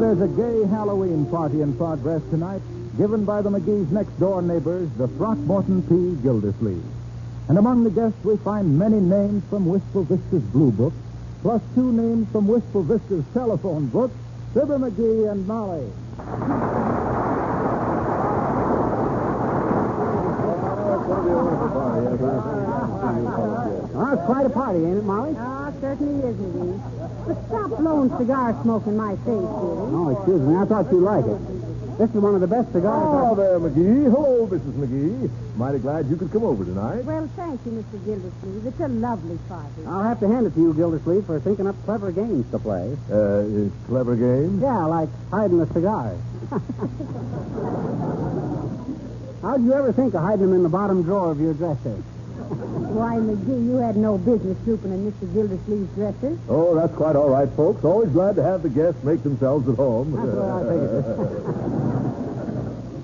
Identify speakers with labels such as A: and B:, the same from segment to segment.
A: there's a gay Halloween party in progress tonight, given by the McGee's next-door neighbors, the Throckmorton P. Gildersleeves. And among the guests, we find many names from Wistful Vista's Blue Book, plus 2 names from Wistful Vista's telephone book, Fibber McGee and Molly.
B: Well, it's quite a party, ain't it, Molly?
C: Ah, certainly is, McGee. But stop blowing cigar smoke in my face, dearie.
B: Oh, excuse me. I thought you'd like it. This is one of the best cigars.
D: Oh, there, McGee. Hello, Mrs. McGee. Mighty glad you could come over tonight.
C: Well, thank you, Mr. Gildersleeves. It's a lovely party.
B: I'll have to hand it to you, Gildersleeve, for thinking up clever games to play.
D: Clever game?
B: Yeah, like hiding the cigars. How'd you ever think of hiding them in the bottom drawer of your dresser?
C: Why, McGee, you had no business snooping in Mr. Gildersleeve's dresser.
D: Oh, that's quite all right, folks. Always glad to have the guests make themselves at home.
B: That's what I figured.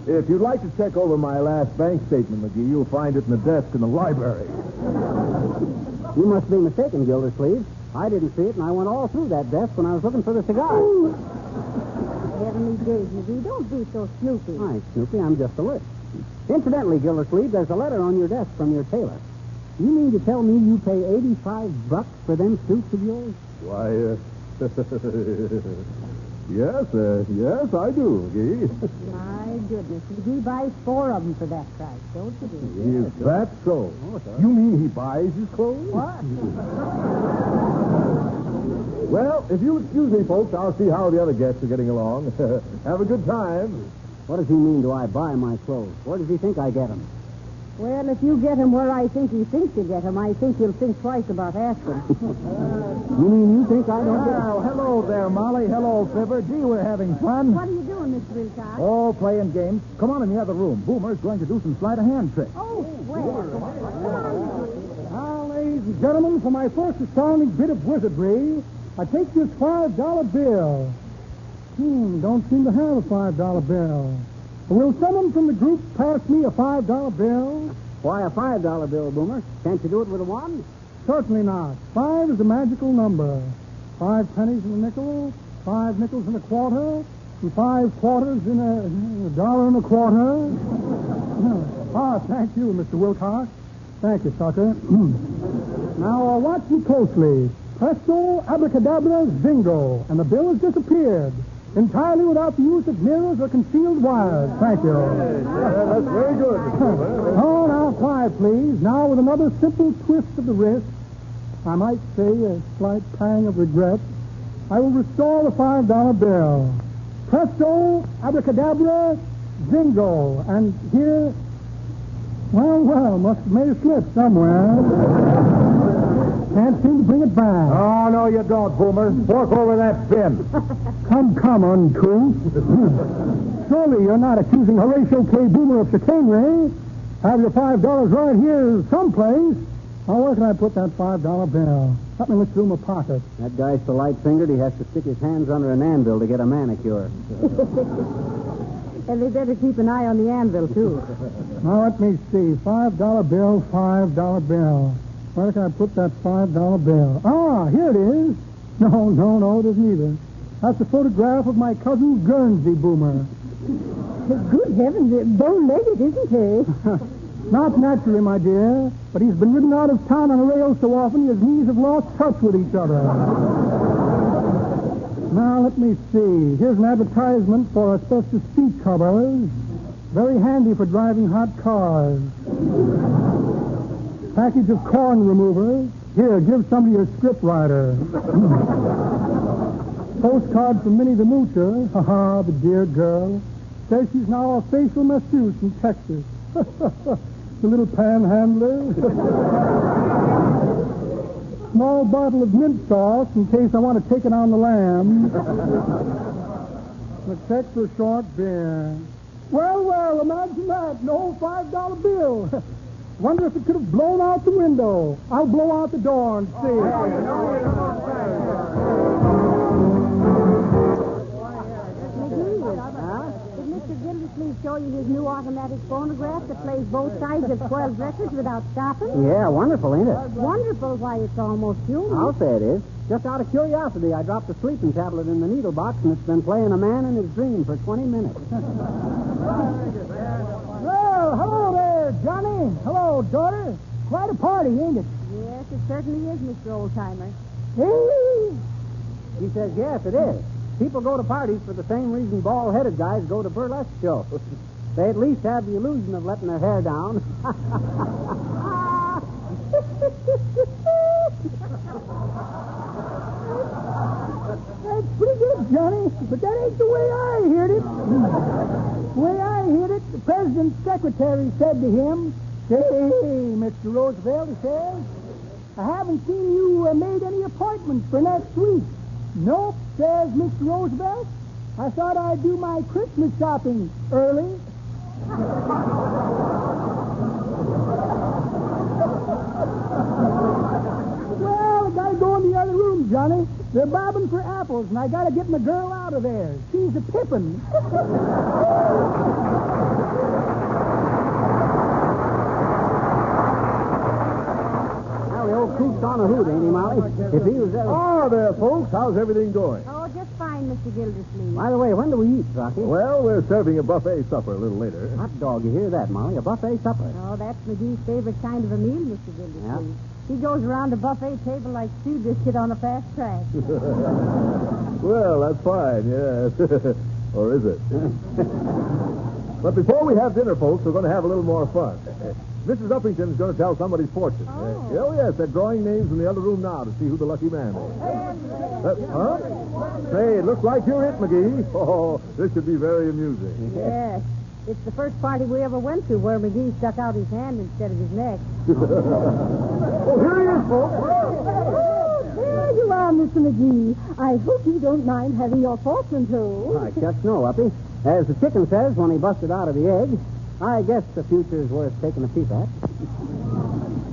D: If you'd like to check over my last bank statement, McGee, you'll find it in the desk in the library.
B: You must be mistaken, Gildersleeve. I didn't see it, and I went all through that desk when I was looking for the cigars.
C: Heavenly days, McGee, don't be so snoopy.
B: Hi, Snoopy, I'm just alert. Incidentally, Gildersleeve, there's a letter on your desk from your tailor. You mean to tell me you pay $85 for them suits of yours?
D: Why, yes, I do, McGee.
C: My goodness, McGee buys 4 of them for that price, don't you, dear?
D: Is that so?
B: Oh, sir.
D: You mean he buys his clothes?
C: What?
D: Well, if you'll excuse me, folks, I'll see how the other guests are getting along. Have a good time.
B: What does he mean, do I buy my clothes? Where does he think I get them?
C: Well, if you get him where I think he thinks you get him, I think you'll think twice about asking.
B: You mean you think I don't get
A: Well, hello there, Molly. Hello, Fibber. Gee, we're having fun.
C: What are you doing, Mr. Wilcox?
A: Oh, playing games. Come on in the other room. Boomer's going to do some sleight-of-hand tricks.
C: Oh, well.
E: Now, ladies and gentlemen, for my first astounding bit of wizardry, I take this $5 bill. Don't seem to have a $5 bill. Will someone from the group pass me a $5 bill?
B: Why, a $5 bill, Boomer? Can't you do it with a 1?
E: Certainly not. 5 is a magical number. 5 pennies in a nickel, 5 nickels in a quarter, and 5 quarters in a dollar and a quarter. Thank you, Mr. Wilcox. Thank you, sucker. Now, watch me closely. Presto, abracadabra, zingo. And the bill has disappeared. Entirely without the use of mirrors or concealed wires. Thank you.
D: Yeah, that's very good.
E: Oh, now, quiet, please. Now, with another simple twist of the wrist, I might say a slight pang of regret, I will restore the $5 bill. Presto, abracadabra, zingo. And here, well, must have made a slip somewhere. Can't seem to bring it back.
A: Oh, no, you don't, Boomer. Fork over that bin.
E: Come, uncouth. Surely you're not accusing Horatio K. Boomer of chicanery. Have your $5 right here someplace. Now, where can I put that $5 bill? Let me look through my pocket.
B: That guy's so light-fingered he has to stick his hands under an anvil to get a manicure.
C: And they better keep an eye on the anvil, too.
E: Now, let me see. $5 bill, $5 bill. Where can I put that $5 bill? Ah, here it is. No, it isn't either. That's a photograph of my cousin Guernsey, Boomer.
C: Good heavens, bow-legged, isn't he?
E: Not naturally, my dear, but he's been ridden out of town on a rail so often his knees have lost touch with each other. Now, let me see. Here's an advertisement for asbestos seat covers. Very handy for driving hot cars. Package of corn removers. Here, give some to your scriptwriter. Postcard from Minnie the Moocher. Ha, the dear girl. Says she's now a facial masseuse in Texas. The little panhandler. Small bottle of mint sauce in case I want to take it on the lamb. A check for short beer. Well, imagine that. No $5 bill. Wonder if it could have blown out the window. I'll blow out the door and see.
C: Did Mr. Gildersleeve show you his new automatic phonograph that plays both sides of 12 records without stopping?
B: Yeah, wonderful, ain't it?
C: Wonderful. Why, it's almost human.
B: I'll say it is. Just out of curiosity, I dropped a sleeping tablet in the needle box, and it's been playing A Man in His Dream for 20 minutes.
E: Well, hello there, Johnny. Hello, daughter. Quite a party, ain't it?
C: Yes, it certainly is, Mr. Oldtimer.
E: Hey!
B: He says, yes, it is. People go to parties for the same reason bald-headed guys go to burlesque shows. They at least have the illusion of letting their hair down.
E: That's pretty good, Johnny, but that ain't the way I heard it. The way I heard it, the president's secretary said to him, "Say, Mr. Roosevelt," he says, "I haven't seen you made any appointments for next week." "Nope," says Mr. Roosevelt. "I thought I'd do my Christmas shopping early." Well, I gotta go in the other room, Johnny. They're bobbing for apples, and I gotta get my girl out of there. She's a pippin'.
B: Well, the old coot's on a hoot, ain't he, Molly? If he was ever...
D: Ah, there, folks. How's everything going?
C: Oh, just fine, Mr. Gildersleeves.
B: By the way, when do we eat, Rocky?
D: Well, we're serving a buffet supper a little later.
B: Hot dog, you hear that, Molly? A buffet supper.
C: Oh, that's McGee's favorite kind of a meal, Mr. Gildersleeves.
B: Yeah.
C: He goes around the buffet table like stew biscuit on a fast track.
D: Well, that's fine, yes. Or is it? But before we have dinner, folks, we're going to have a little more fun. Mrs. Uppington's going to tell somebody's fortune.
C: Oh.
D: Yes, they're drawing names in the other room now to see who the lucky man is. Huh? Say, it looks like you're it, McGee. Oh, this should be very amusing.
C: Yes. It's the first party we ever went to where McGee stuck out his hand instead of his neck.
D: Oh, here he is, folks.
C: There you are, Mr. McGee. I hope you don't mind having your fortune told.
B: I just know, Uppy. As the chicken says when he busted out of the egg, I guess the future's worth taking a peep at.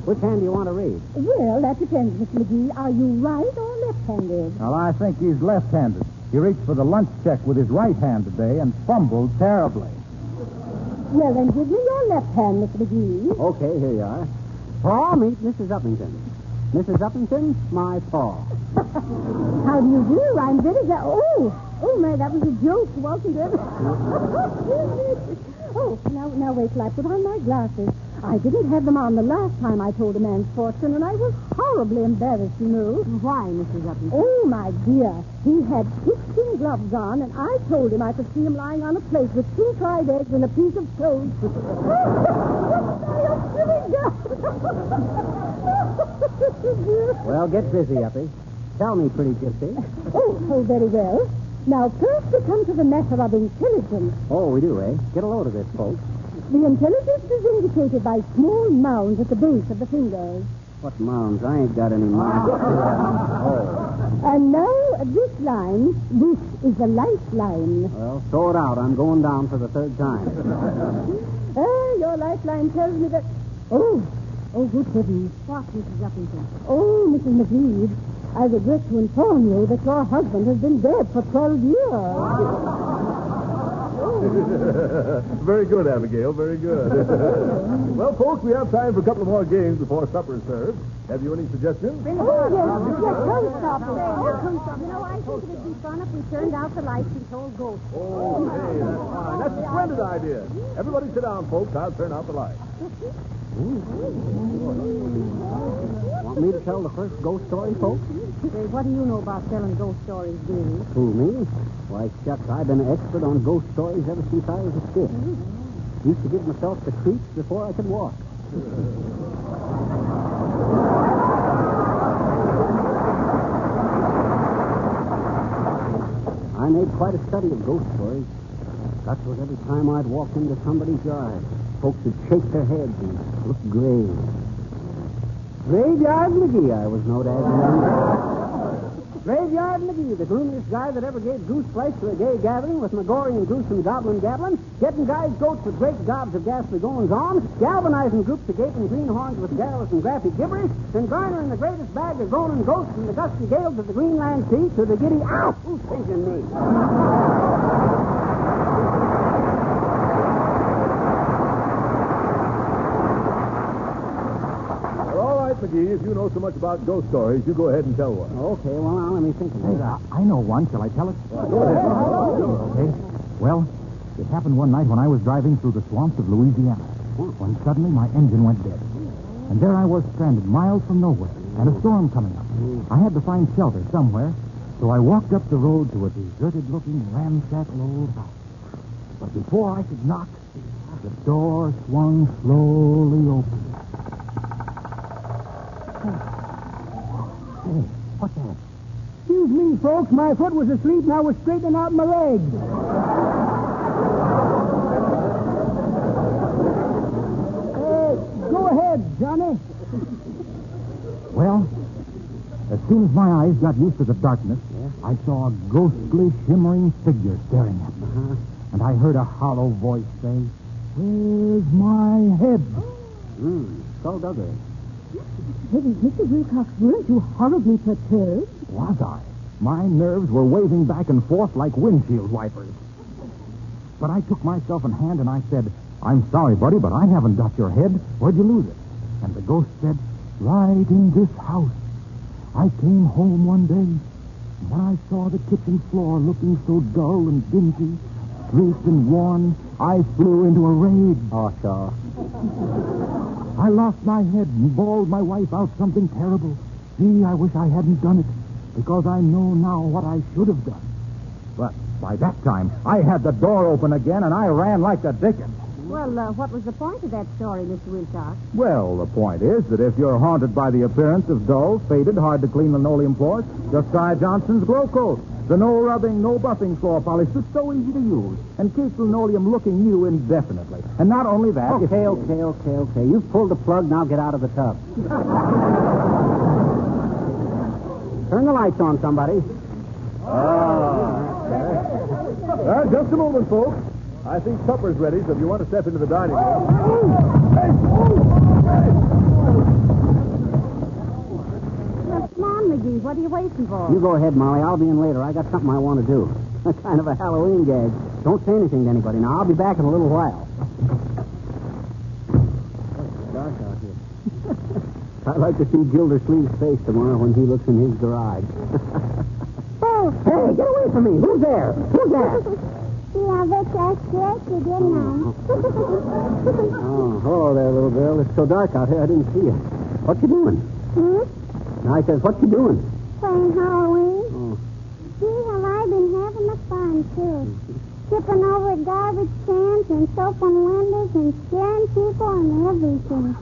B: Which hand do you want to read?
C: Well, that depends, Mr. McGee. Are you right or left-handed?
A: Well, I think he's left-handed. He reached for the lunch check with his right hand today and fumbled terribly.
C: Well, then give me your left hand, Mr. McGee.
B: Okay, here you are. Paul, meet Mrs. Uppington. Mrs. Uppington, my Paul.
C: How do you do? I'm very glad. Oh, my, that was a joke, wasn't it? Oh, now wait till I put on my glasses. I didn't have them on the last time I told a man's fortune, and I was horribly embarrassed, you know. Why, Mrs. Uppington? Oh, my dear. He had kitchen gloves on, and I told him I could see him lying on a plate with 2 fried eggs and a piece of toast.
B: Well, get busy, Uppy. Tell me, pretty gypsy.
C: Oh, very well. Now, first we come to the matter of intelligence.
B: Oh, we do, eh? Get a load of this, folks.
C: The intelligence is indicated by small mounds at the base of the fingers.
B: What mounds? I ain't got any mounds. Oh.
C: And now, this line, this is a lifeline.
B: Well, throw it out. I'm going down for the 3rd time.
C: Your lifeline tells me that... Oh, good heavens. What, Mrs. Uppington? Oh, Mrs. McGee, I regret to inform you that your husband has been dead for 12 years.
D: Very good, Abigail, very good. Well, folks, we have time for a couple of more games before supper is served. Have you any suggestions?
C: Yes, don't stop it. You know, I think it'd be fun if we turned out the lights and told ghosts.
D: Oh, hey, that's fine. That's a splendid idea. Everybody sit down, folks. I'll turn out the lights.
B: Want me to tell the first ghost story, folks?
C: Say, what do you know about telling ghost stories, dearie?
B: Who, me? Why, shucks, I've been an expert on ghost stories ever since I was a kid. Used to give myself the creeps before I could walk. I made quite a study of ghost stories. That was every time I'd walk into somebody's yard. Folks would shake their heads and look grave. Graveyard McGee, I was known as. Graveyard McGee, the gloomiest guy that ever gave goose flesh to a gay gathering with Megorian goose and goblin gabbling, getting guys goats with great gobs of ghastly goings-on, galvanizing groups of gaping greenhorns with garrulous and graphic gibberish, and garnering the greatest bag of groaning ghosts from the gusty gales of the Greenland Sea to the giddy... Ow! Who's pinching me?
D: McGee, if you know so much about ghost stories, you go ahead and tell one.
B: Okay, well, now let me think of
A: Hey,
B: it.
A: I know one. Shall I tell it?
D: Go ahead.
A: Okay. Well, it happened one night when I was driving through the swamps of Louisiana, when suddenly my engine went dead. And there I was stranded miles from nowhere, and a storm coming up. I had to find shelter somewhere, so I walked up the road to a deserted-looking, ramshackle old house. But before I could knock, the door swung slowly open. Hey, what's that?
B: Excuse me, folks. My foot was asleep and I was straightening out my legs. Go ahead, Johnny.
A: Well, as soon as my eyes got used to the darkness, I saw a ghostly, shimmering figure staring at me. And I heard a hollow voice say, "Where's my head?"
B: So does it.
C: Heavens, Mr. Wilcox, weren't you horribly perturbed?
A: Was I? My nerves were waving back and forth like windshield wipers. But I took myself in hand and I said, "I'm sorry, buddy, but I haven't got your head. Where'd you lose it?" And the ghost said, "Right in this house. I came home one day, and when I saw the kitchen floor looking so dull and dingy, streaked and worn, I flew into a rage.
B: Oh, sure.
A: I lost my head and bawled my wife out something terrible. Gee, I wish I hadn't done it, because I know now what I should have done." But by that time, I had the door open again, and I ran like the dickens.
C: Well, what was the point of that story, Mr. Wilcox?
A: Well, the point is that if you're haunted by the appearance of dull, faded, hard-to-clean linoleum floors, just try Johnson's Glow Coat. The no-rubbing, no-buffing floor polish that's so easy to use and keeps linoleum looking new indefinitely. And not only that...
B: Okay. You've pulled the plug, now get out of the tub. Turn the lights on, somebody.
D: Just a moment, folks. I think supper's ready, so if you want to step into the dining room.
C: Well, come on, McGee. What are you waiting for?
B: You go ahead, Molly. I'll be in later. I got something I want to do. Kind of a Halloween gag. Don't say anything to anybody. Now, I'll be back in a little while. It's dark out here. I'd like to see Gildersleeves' face tomorrow when he looks in his garage. Oh, hey, get away from me. Who's there? Who's that?
C: Yeah, but I scared you, didn't I?
B: Oh, hello there, little girl. It's so dark out here, I didn't see you. What you doing? Now, I says, what you doing?
C: Playing Halloween.
B: Oh.
C: Gee, have I been having the fun, too. Tipping over garbage cans and soap on windows and scaring people and everything.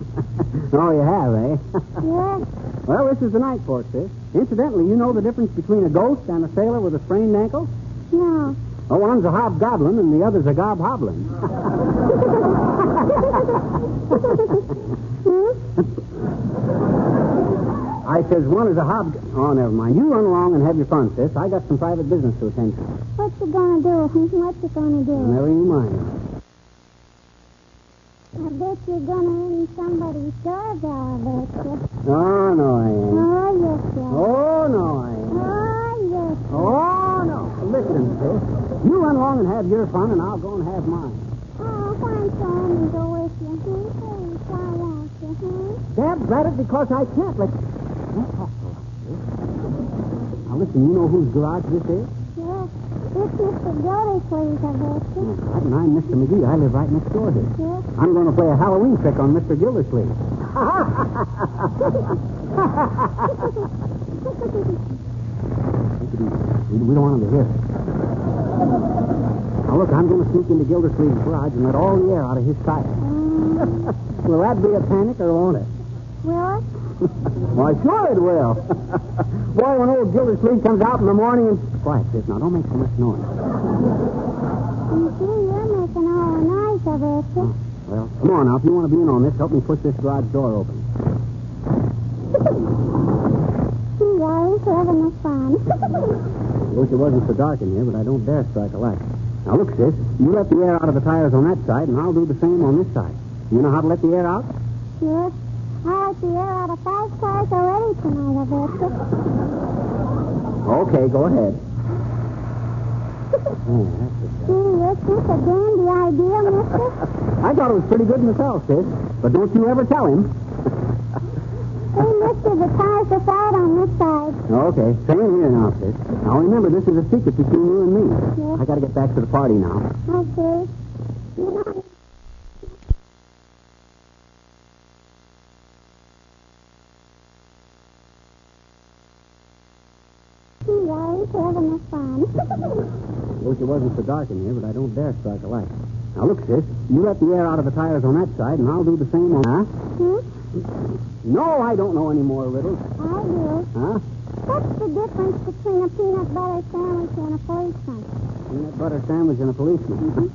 B: Oh, you have, eh?
C: Yes.
B: Well, this is the night for it, sis. Incidentally, you know the difference between a ghost and a sailor with a sprained ankle?
C: No.
B: Well, one's a hobgoblin and the other's a gobhoblin. I says one is a Oh, never mind. You run along and have your fun, sis. I got some private business to attend to.
C: What you gonna do? What you gonna do?
B: Never you mind.
C: I bet you're gonna ring somebody's doorbell, I bet you.
B: Oh, no, I ain't.
C: Oh, yes, you are.
B: Oh, no, I ain't.
C: Oh, yes.
B: Oh, no. Listen, sis. You run along and have your fun, and I'll go and have mine.
C: Oh, why don't you let me go with you? Please, why won't you,
B: Dad, at it because I can't let you. Don't talk so loud, sis. Now, listen, you know whose garage this is?
C: Yes. It's Mr. Gildersleeves, I bet you.
B: Right, and I'm Mr. McGee. I live right next door here.
C: Yes.
B: I'm going to play a Halloween trick on Mr. Gildersleeves. We don't want him to hear it. Now, look, I'm going to sneak into Gildersleeves' garage and let all the air out of his tires. Will that be a panic or won't it?
C: Will it?
B: Why, sure it will. Boy, when old Gildersleeves comes out in the morning and... Quiet, sis. Now, don't make so much noise.
C: You see, you're making all the noise, I bet you.
B: Well, come on now. If you want to be in on this, help me push this garage door open.
C: Gee, I'll having a fun.
B: Wish it wasn't so dark in here, but I don't dare strike a light. Now, look, sis. You let the air out of the tires on that side, and I'll do the same on this side. You know how to let the air out?
C: Yes. I let the air out of 5 cars already tonight, I bet you.
B: Okay, go ahead. Oh, that's it.
C: Gee, isn't this a dandy idea, mister?
B: I thought it was pretty good myself, sis. But don't you ever tell him.
C: Hey, Mister, the tires are flat on this side.
B: Okay, same here now, sis. Now remember, this is a secret between you and me.
C: Yes.
B: I gotta get back to the party now.
C: Okay. Good night. Guys, having a fun.
B: Wish it wasn't so dark in here, but I don't dare strike a light. Now look, sis, you let the air out of the tires on that side, and I'll do the same on... Huh? No, I don't know any more riddles.
C: I do.
B: Huh?
C: What's the difference between a peanut butter sandwich and a policeman?
B: Peanut butter sandwich and a policeman.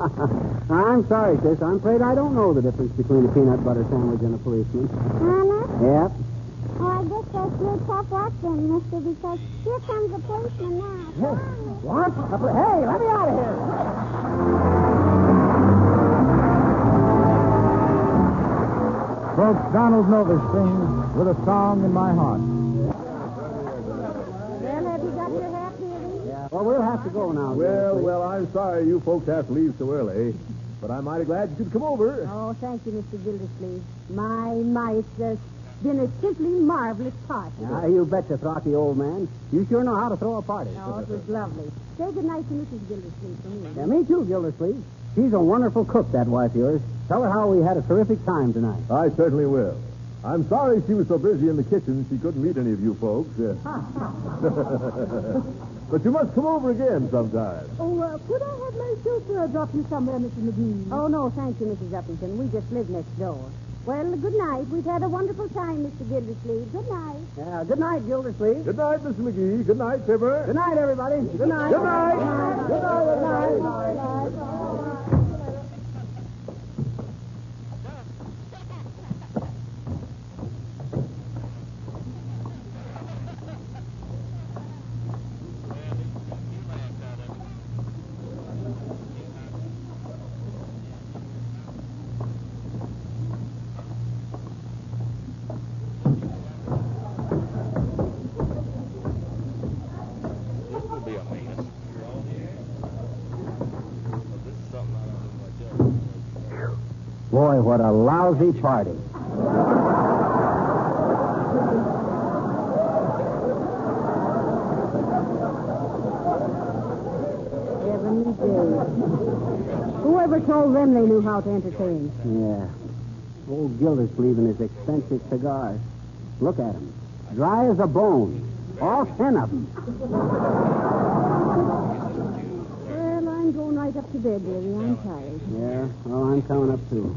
B: I'm sorry, sis. I'm afraid I don't know the difference between a peanut butter sandwich and a policeman.
C: Honest?
B: Yep.
C: Oh, I guess that's your tough luck then, mister, because here comes the policeman now.
B: What? Hey, let me out of here.
A: Folks, Donald Novus sings With a Song in My Heart.
C: Well, have you got your hat, Peavy?
B: Yeah. Well, we'll have to go now.
D: Well, I'm sorry you folks have to leave so early, but I'm mighty glad you could come over.
C: Oh, thank you, Mr. Gildersleeves. My, it's been a simply marvelous party.
B: You betcha, Throcky, old man. You sure know how to throw a party.
C: Oh, it was lovely. Say good night to Mrs. Gildersleeve for me.
B: Yeah, me too, Gildersleeve. She's a wonderful cook, that wife of yours. Tell her how we had a terrific time tonight.
D: I certainly will. I'm sorry she was so busy in the kitchen she couldn't meet any of you folks. But you must come over again sometime.
C: Oh, could I have my chauffeur drop you somewhere, Mr. McGee? Oh, no, thank you, Mrs. Uppington. We just live next door. Well, good night. We've had a wonderful time, Mr. Gildersleeve. Good night.
B: Yeah, good night, Gildersleeve.
D: Good night, Mr. McGee. Good night, Fibber.
B: Good night, everybody. Good night.
D: Good night. Good night, everybody.
B: Boy, what a lousy party.
C: 70 days. Whoever told them they knew how to entertain?
B: Yeah. Old Gildersleeve and his expensive cigars. Look at them. Dry as a bone. All 10 of them.
C: Well, I'm going right up to bed, dearie. I'm tired.
B: Yeah, well, I'm coming up, too.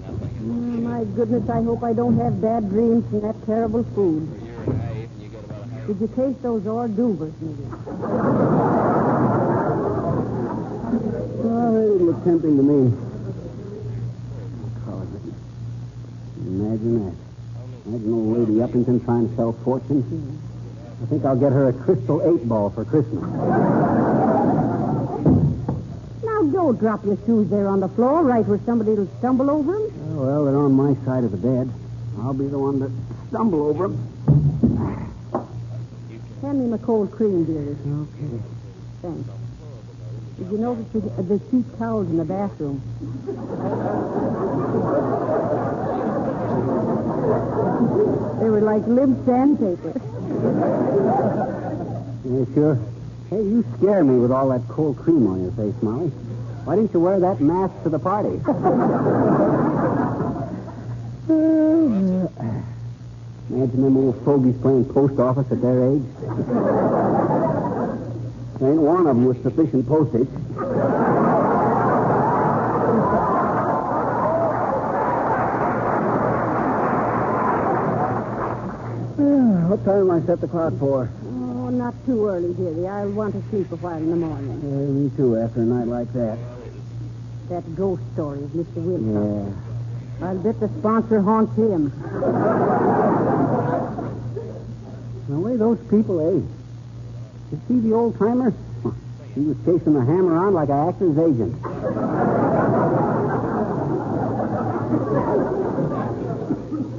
C: Oh, my goodness, I hope I don't have bad dreams from that terrible food. Did you taste those hors d'oeuvres, maybe?
B: Oh, they look tempting to me. Imagine that. Imagine old Lady Uppington trying to sell fortunes. I think I'll get her a crystal 8-ball for Christmas.
C: Now, don't drop your shoes there on the floor, right where somebody will stumble over them.
B: Oh, well, they're on my side of the bed. I'll be the one to stumble over them.
C: Hand me my cold cream, dearie.
B: Okay.
C: Thanks. Did you notice the cheap towels in the bathroom? They were like limp sandpaper.
B: Yeah, sure. Hey, you scare me with all that cold cream on your face, Molly. Why didn't you wear that mask to the party? Imagine them old fogies playing post office at their age. There ain't one of them with sufficient postage. What time I set the clock for?
C: Oh, not too early, dearie. I'll want to sleep a while in the morning.
B: Me too, after a night like that.
C: That ghost story of Mr. Wilcox.
B: Yeah.
C: I'll bet the sponsor haunts him.
B: The way those people age. You see the old timer? He was chasing the ham around like an actor's agent.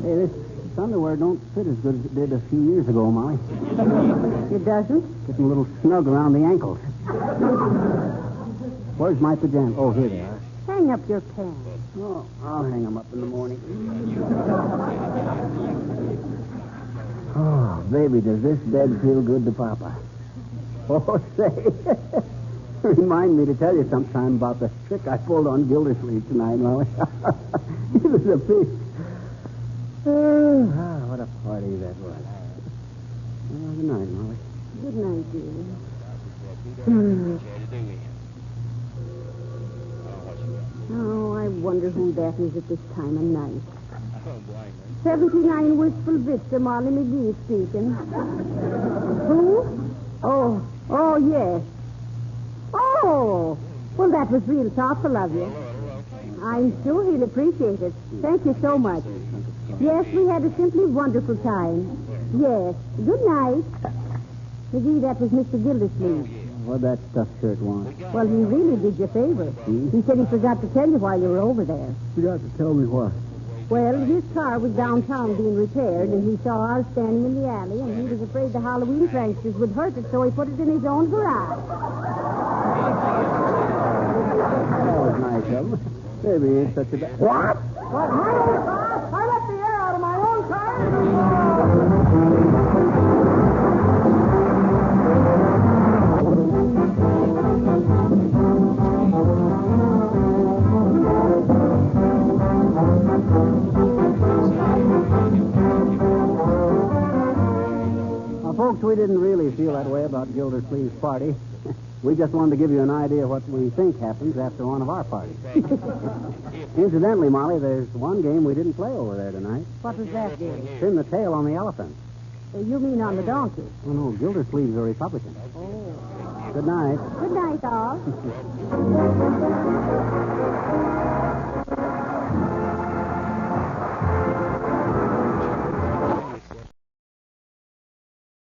B: Hey, this underwear don't fit as good as it did a few years ago, Molly.
C: It doesn't?
B: Getting a little snug around the ankles. Where's my pajamas? Oh, here they are.
C: Hang up your pants.
B: Oh, I'll hang them up in the morning. Oh, baby, does this bed feel good to Papa? Oh, say. Remind me to tell you sometime about the trick I pulled on Gildersleeves tonight, Molly. He was a fish. Oh, what a party that was. Oh, good night, Molly.
C: Good night, dear. Oh, I wonder who that is at this time of night. 79 Wistful Vista, Molly McGee speaking. Who? Oh, yes. Oh, well, that was real thoughtful of you. I'm sure he'll appreciate it. Thank you so much. Yes, we had a simply wonderful time. Yes. Good night. McGee, that was Mr. Gildersleeves.
B: What that stuffed shirt want?
C: Well, he really did you a favor. He said he forgot to tell you while you were over there.
B: Forgot to tell me what?
C: Well, his car was downtown being repaired, and he saw ours standing in the alley, and he was afraid the Halloween pranksters would hurt it, so he put it in his own garage.
B: That was nice of him. Maybe he ain't such a bad...
E: What?
B: What? My own car? I let the air out of my own car. Well, folks, we didn't really feel that way about Gildersleeves' party. We just wanted to give you an idea of what we think happens after one of our parties. Incidentally, Molly, there's one game we didn't play over there tonight.
C: What was that, dear?
B: Pin the tail on the elephant.
C: You mean on the donkey?
B: Oh, no, Gildersleeves are Republican.
C: Oh.
B: Good night.
C: Good night, all.